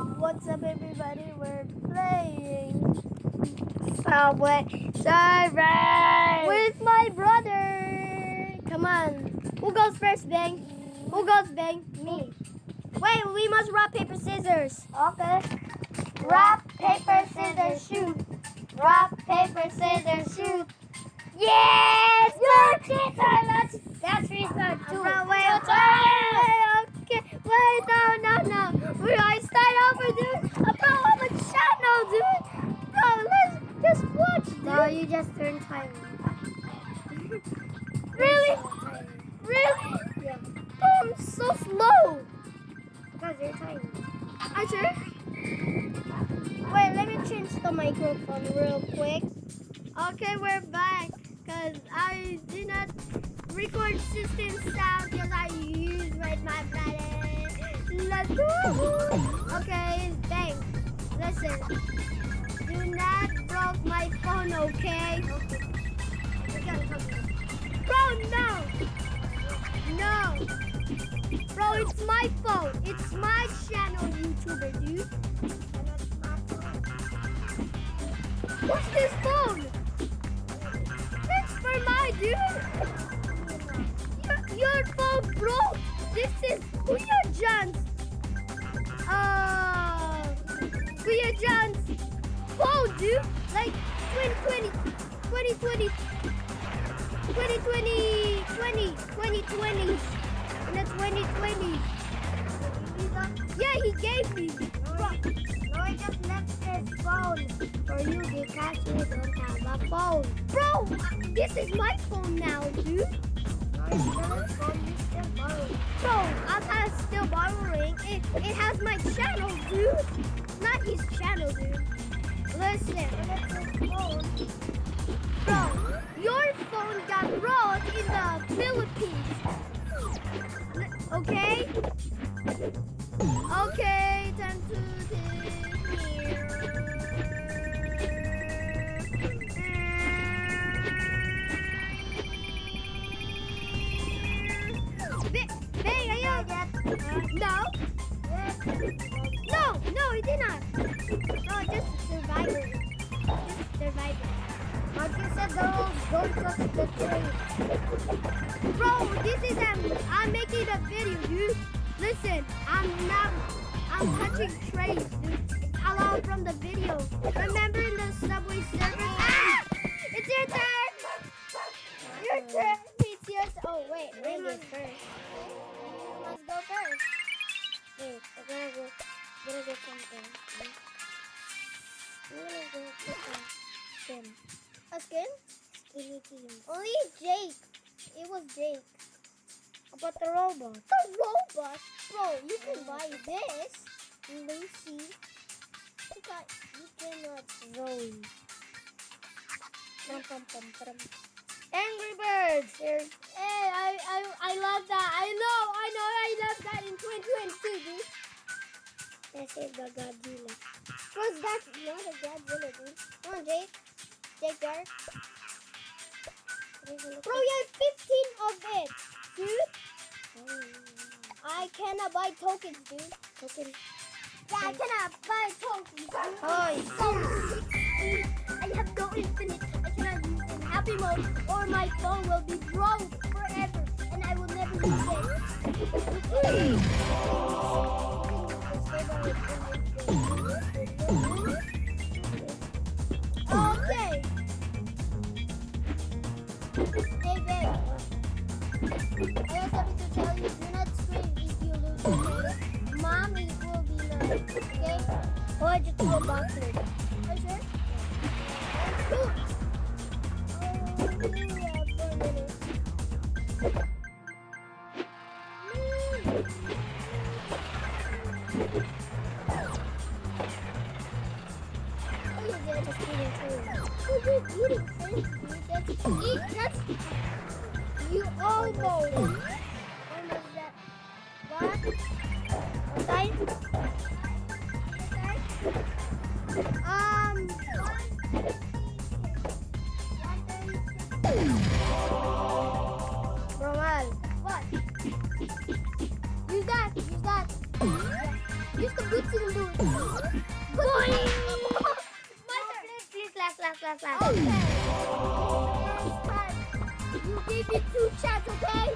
What's up, everybody? We're playing Subway Surfers with my brother. Come on. Who goes first, Bang? Who goes, Bang? Me. Wait, we must rock, paper, scissors. Okay. Rock, paper, scissors, shoot. Rock, paper, scissors, shoot. Yes! Good! That's reason two. Wait, okay. Wait, no. I start over, dude. Bro, I'm a channel, dude. Bro, let's just watch, dude. No, you just turned tiny. Really? Really? Yeah. Bro, I'm so slow. Because you're tiny. Are you sure? Wait, let me change the microphone real quick. Okay, we're back. Because I did not record system sound because I use with my brother. Let's go. Okay, thanks. Listen. Do not broke my phone, okay? Bro, no. No. Bro, it's my phone. It's my channel, YouTuber, dude. What's this phone? It's for my dude. Your phone broke. This is Kuya John's. Kuya John's phone, dude. Like 2020, 2020, 2020s. In the 2020s. Yeah, he gave me. No, I just left this phone for you because you don't have a phone. Bro, this is my phone now, dude. No, it's still his phone. You still borrowing. Bro, I'm not still borrowing. It has my channel, dude. Not his channel, dude. Listen. But it's his phone. Bro, your phone got broke in the Philippines. Okay? Okay, time to here. Bang, are you dead? No. No, he did not. No, just survivor. Just survivor. But you said the rules don't touch the tree. Bro, this is I'm making a video, dude. Listen, I'm touching trays, dude. It's allowed from the video. Remember in the Subway Surfers? Ah! It's your turn! Your turn! It's yours. Oh, wait. We must first. You must go first. Wait, I'm gonna get something. I'm gonna go get a skin. A skin? Skinny jeans. Only Jake. It was Jake. About the robot. The robot? Bro, you can buy this. Lucy. You cannot Zoe. Angry Birds. Hey, I love that. I know. I love that in 2022, dude. This is the Godzilla. Bro, that's not a Godzilla, dude. Come on, Jake. Jake Dark. Bro, you have 15 of it, dude. I cannot buy tokens, dude. Tokens. Yeah, I cannot buy tokens, dude. Oh, so 16. I have no infinite. I cannot use in happy mode or my phone will be broke forever and I will never use it. Okay. Hey, babe. I have something to tell you. Do not scream if you lose, okay? Mommy will be mad, okay? Oh, I just threw a box in it. Are you sure? Cool. Oh, yeah, 4 minutes. Oh, you did just eating too. Oh, you're eating too. That's you almost. Almost that. What? Time? Roman. What? Use that. Use the boots in do it. Boing! My turn. Please, last. Okay. This time, you give me 2 shots, okay?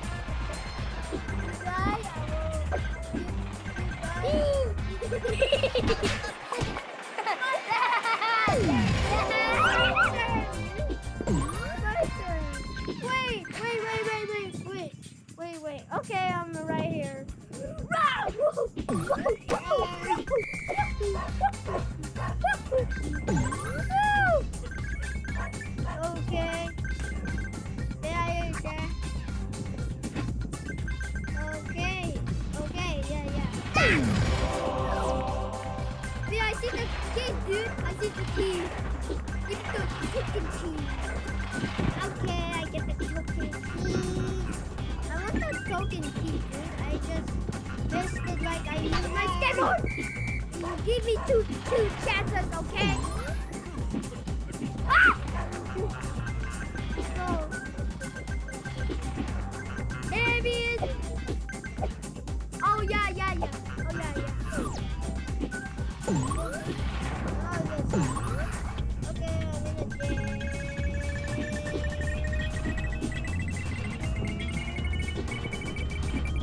Right? I will give you Wait. Okay, I'm right here. Okay. Yeah. Okay, yeah. Yeah, I see the key, dude. I see the key. Give me the freaking key. Okay, I get the token key. I want the token key, dude. I just missed it like I used my skateboard. You give me two chances, okay? Ah! So, there he is. Oh, yeah. Oh, yes. Okay, I'm in a jam.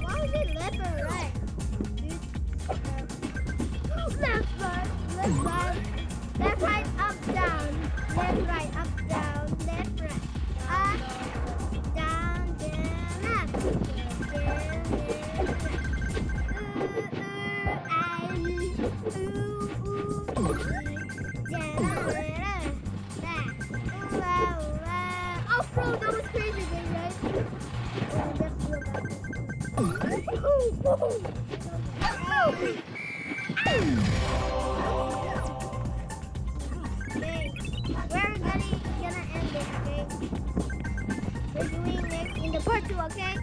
Why is it left or right? Left, right, up, down. Left, right, up, down. Left, right, up, down, left. Oh, bro, that was crazy, right? Okay, we're gonna end it, okay? We're doing next in the part 2, okay?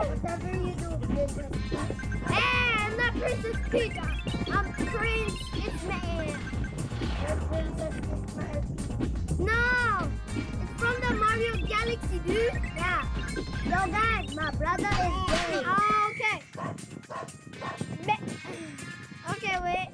Whatever you do, Princess Peach. Hey, I'm not Princess Peach. I'm Prince Ismail. You're Princess Ismail. No, it's from the Mario Galaxy, dude. Yeah. Yo, guys, my brother is gay. Oh, okay. Okay, wait.